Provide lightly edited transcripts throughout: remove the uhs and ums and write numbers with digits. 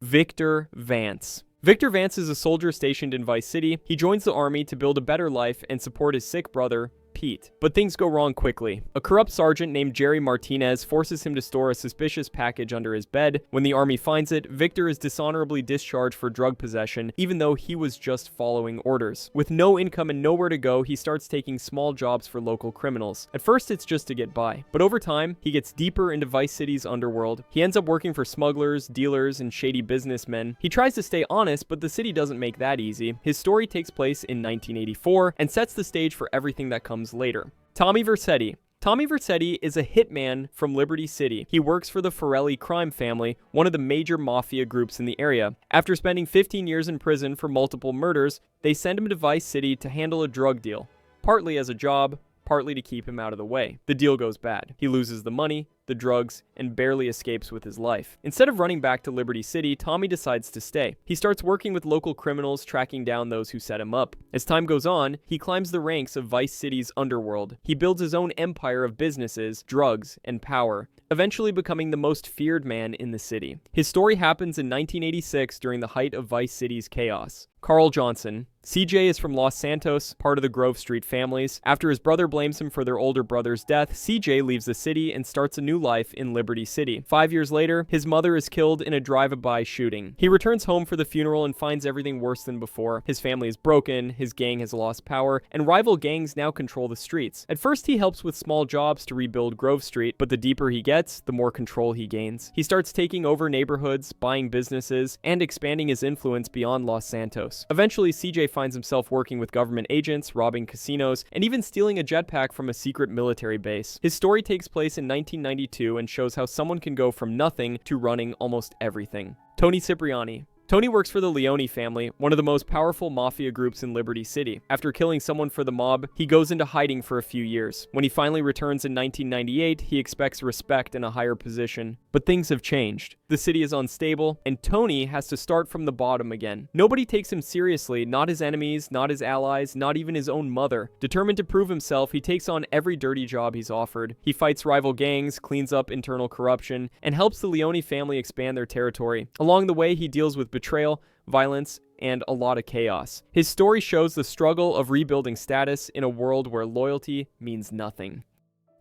Victor Vance. Victor Vance is a soldier stationed in Vice City. He joins the army to build a better life and support his sick brother, Pete. But things go wrong quickly. A corrupt sergeant named Jerry Martinez forces him to store a suspicious package under his bed. When the army finds it, Victor is dishonorably discharged for drug possession, even though he was just following orders. With no income and nowhere to go, he starts taking small jobs for local criminals. At first, it's just to get by. But over time, he gets deeper into Vice City's underworld. He ends up working for smugglers, dealers, and shady businessmen. He tries to stay honest, but the city doesn't make that easy. His story takes place in 1984 and sets the stage for everything that comes later. Tommy Vercetti. Tommy Vercetti is a hitman from Liberty City. He works for the Forelli crime family, one of the major mafia groups in the area. After spending 15 years in prison for multiple murders, they send him to Vice City to handle a drug deal, partly as a job, partly to keep him out of the way. The deal goes bad. He loses the money, the drugs, and barely escapes with his life. Instead of running back to Liberty City, Tommy decides to stay. He starts working with local criminals, tracking down those who set him up. As time goes on, he climbs the ranks of Vice City's underworld. He builds his own empire of businesses, drugs, and power, eventually becoming the most feared man in the city. His story happens in 1986 during the height of Vice City's chaos. Carl Johnson. CJ is from Los Santos, part of the Grove Street families. After his brother blames him for their older brother's death, CJ leaves the city and starts a new life in Liberty City. 5 years later, his mother is killed in a drive-by shooting. He returns home for the funeral and finds everything worse than before. His family is broken, his gang has lost power, and rival gangs now control the streets. At first, he helps with small jobs to rebuild Grove Street, but the deeper he gets, the more control he gains. He starts taking over neighborhoods, buying businesses, and expanding his influence beyond Los Santos. Eventually, CJ finds himself working with government agents, robbing casinos, and even stealing a jetpack from a secret military base. His story takes place in 1992 and shows how someone can go from nothing to running almost everything. Toni Cipriani. Toni works for the Leone family, one of the most powerful mafia groups in Liberty City. After killing someone for the mob, he goes into hiding for a few years. When he finally returns in 1998, he expects respect and a higher position. But things have changed. The city is unstable, and Toni has to start from the bottom again. Nobody takes him seriously, not his enemies, not his allies, not even his own mother. Determined to prove himself, he takes on every dirty job he's offered. He fights rival gangs, cleans up internal corruption, and helps the Leone family expand their territory. Along the way, he deals with betrayal, violence, and a lot of chaos. His story shows the struggle of rebuilding status in a world where loyalty means nothing.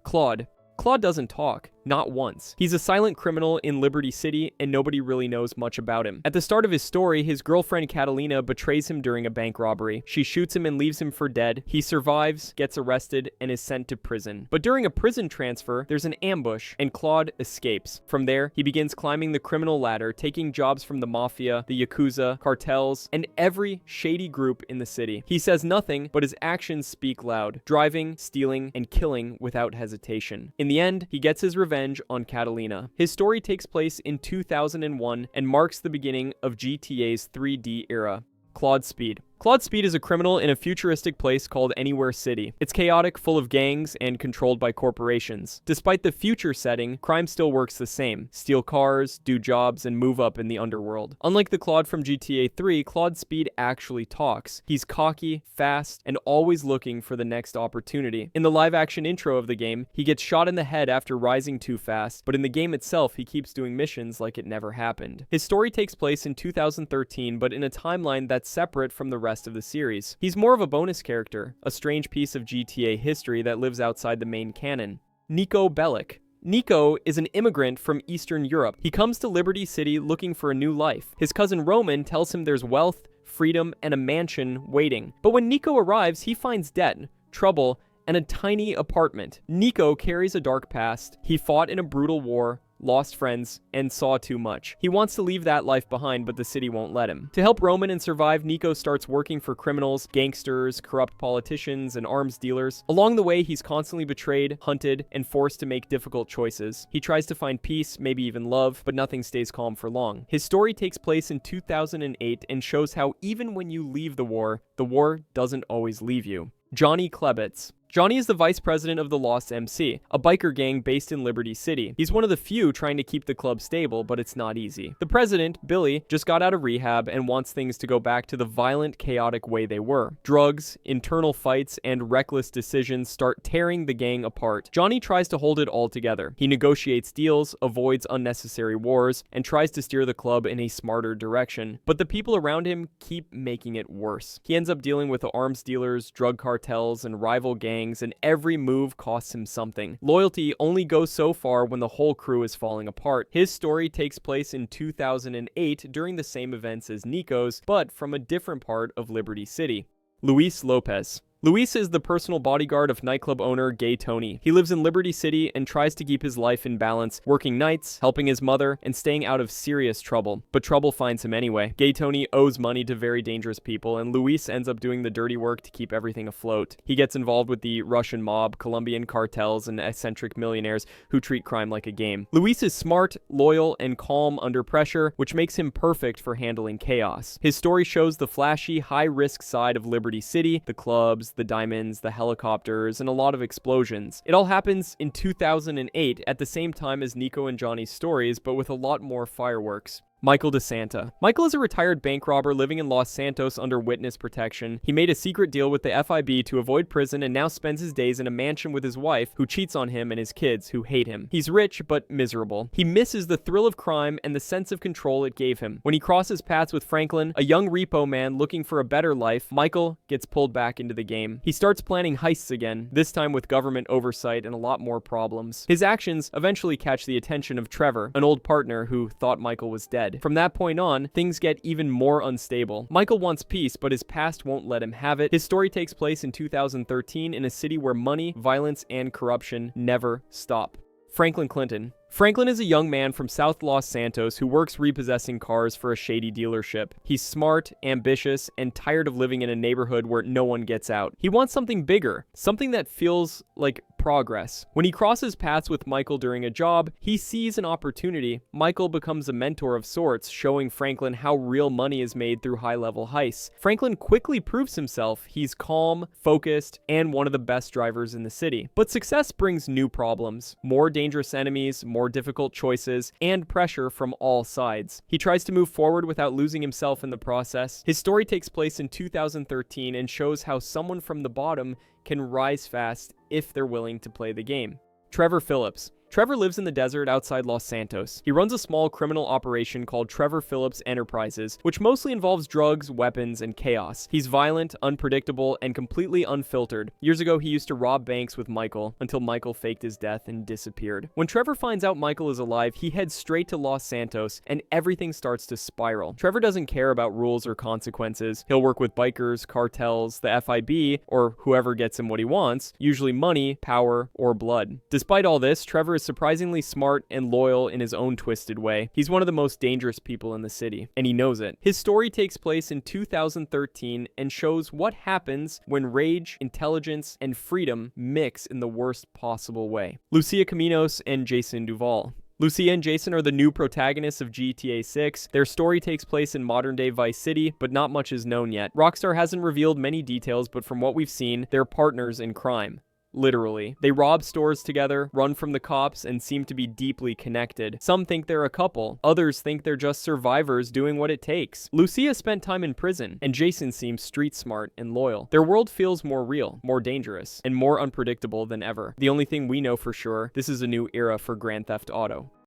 Claude. Claude doesn't talk. Not once. He's a silent criminal in Liberty City, and nobody really knows much about him. At the start of his story, his girlfriend Catalina betrays him during a bank robbery. She shoots him and leaves him for dead. He survives, gets arrested, and is sent to prison. But during a prison transfer, there's an ambush, and Claude escapes. From there, he begins climbing the criminal ladder, taking jobs from the mafia, the yakuza, cartels, and every shady group in the city. He says nothing, but his actions speak loud, driving, stealing, and killing without hesitation. In the end, he gets his revenge on Catalina. His story takes place in 2001 and marks the beginning of GTA's 3D era. Claude Speed. Claude Speed is a criminal in a futuristic place called Anywhere City. It's chaotic, full of gangs, and controlled by corporations. Despite the future setting, crime still works the same. Steal cars, do jobs, and move up in the underworld. Unlike the Claude from GTA 3, Claude Speed actually talks. He's cocky, fast, and always looking for the next opportunity. In the live-action intro of the game, he gets shot in the head after rising too fast, but in the game itself, he keeps doing missions like it never happened. His story takes place in 2013, but in a timeline that's separate from the rest of the series. He's more of a bonus character, a strange piece of GTA history that lives outside the main canon. Niko Bellic. Niko is an immigrant from Eastern Europe. He comes to Liberty City looking for a new life. His cousin Roman tells him there's wealth, freedom, and a mansion waiting. But when Niko arrives, he finds debt, trouble, and a tiny apartment. Niko carries a dark past. He fought in a brutal war, lost friends, and saw too much. He wants to leave that life behind, but the city won't let him. To help Roman and survive, Niko starts working for criminals, gangsters, corrupt politicians, and arms dealers. Along the way, he's constantly betrayed, hunted, and forced to make difficult choices. He tries to find peace, maybe even love, but nothing stays calm for long. His story takes place in 2008 and shows how even when you leave the war doesn't always leave you. Johnny Klebitz. Johnny is the vice president of the Lost MC, a biker gang based in Liberty City. He's one of the few trying to keep the club stable, but it's not easy. The president, Billy, just got out of rehab and wants things to go back to the violent, chaotic way they were. Drugs, internal fights, and reckless decisions start tearing the gang apart. Johnny tries to hold it all together. He negotiates deals, avoids unnecessary wars, and tries to steer the club in a smarter direction. But the people around him keep making it worse. He ends up dealing with arms dealers, drug cartels, and rival gangs, and every move costs him something. Loyalty only goes so far when the whole crew is falling apart. His story takes place in 2008 during the same events as Niko's, but from a different part of Liberty City. Luis Lopez. Luis is the personal bodyguard of nightclub owner Gay Toni. He lives in Liberty City and tries to keep his life in balance, working nights, helping his mother, and staying out of serious trouble. But trouble finds him anyway. Gay Toni owes money to very dangerous people, and Luis ends up doing the dirty work to keep everything afloat. He gets involved with the Russian mob, Colombian cartels, and eccentric millionaires who treat crime like a game. Luis is smart, loyal, and calm under pressure, which makes him perfect for handling chaos. His story shows the flashy, high-risk side of Liberty City, the clubs, the diamonds, the helicopters, and a lot of explosions. It all happens in 2008 at the same time as Niko and Johnny's stories, but with a lot more fireworks. Michael DeSanta. Michael is a retired bank robber living in Los Santos under witness protection. He made a secret deal with the FIB to avoid prison and now spends his days in a mansion with his wife, who cheats on him, and his kids, who hate him. He's rich, but miserable. He misses the thrill of crime and the sense of control it gave him. When he crosses paths with Franklin, a young repo man looking for a better life, Michael gets pulled back into the game. He starts planning heists again, this time with government oversight and a lot more problems. His actions eventually catch the attention of Trevor, an old partner who thought Michael was dead. From that point on, things get even more unstable. Michael wants peace, but his past won't let him have it. His story takes place in 2013 in a city where money, violence, and corruption never stop. Franklin Clinton. Franklin is a young man from South Los Santos who works repossessing cars for a shady dealership. He's smart, ambitious, and tired of living in a neighborhood where no one gets out. He wants something bigger, something that feels like progress. When he crosses paths with Michael during a job, he sees an opportunity. Michael becomes a mentor of sorts, showing Franklin how real money is made through high-level heists. Franklin quickly proves himself. He's calm, focused, and one of the best drivers in the city. But success brings new problems, more dangerous enemies, more difficult choices, and pressure from all sides. He tries to move forward without losing himself in the process. His story takes place in 2013 and shows how someone from the bottom can rise fast if they're willing to play the game. Trevor Philips. Trevor lives in the desert outside Los Santos. He runs a small criminal operation called Trevor Philips Enterprises, which mostly involves drugs, weapons, and chaos. He's violent, unpredictable, and completely unfiltered. Years ago, he used to rob banks with Michael, until Michael faked his death and disappeared. When Trevor finds out Michael is alive, he heads straight to Los Santos, and everything starts to spiral. Trevor doesn't care about rules or consequences. He'll work with bikers, cartels, the FIB, or whoever gets him what he wants, usually money, power, or blood. Despite all this, Trevor is surprisingly smart and loyal in his own twisted way. He's one of the most dangerous people in the city, and he knows it. His story takes place in 2013 and shows what happens when rage, intelligence, and freedom mix in the worst possible way. Lucía Caminos and Jason Duval. Lucía and Jason are the new protagonists of GTA 6. Their story takes place in modern-day Vice City, but not much is known yet. Rockstar hasn't revealed many details, but from what we've seen, they're partners in crime. Literally. They rob stores together, run from the cops, and seem to be deeply connected. Some think they're a couple. Others think they're just survivors doing what it takes. Lucía spent time in prison, and Jason seems street smart and loyal. Their world feels more real, more dangerous, and more unpredictable than ever. The only thing we know for sure, this is a new era for Grand Theft Auto.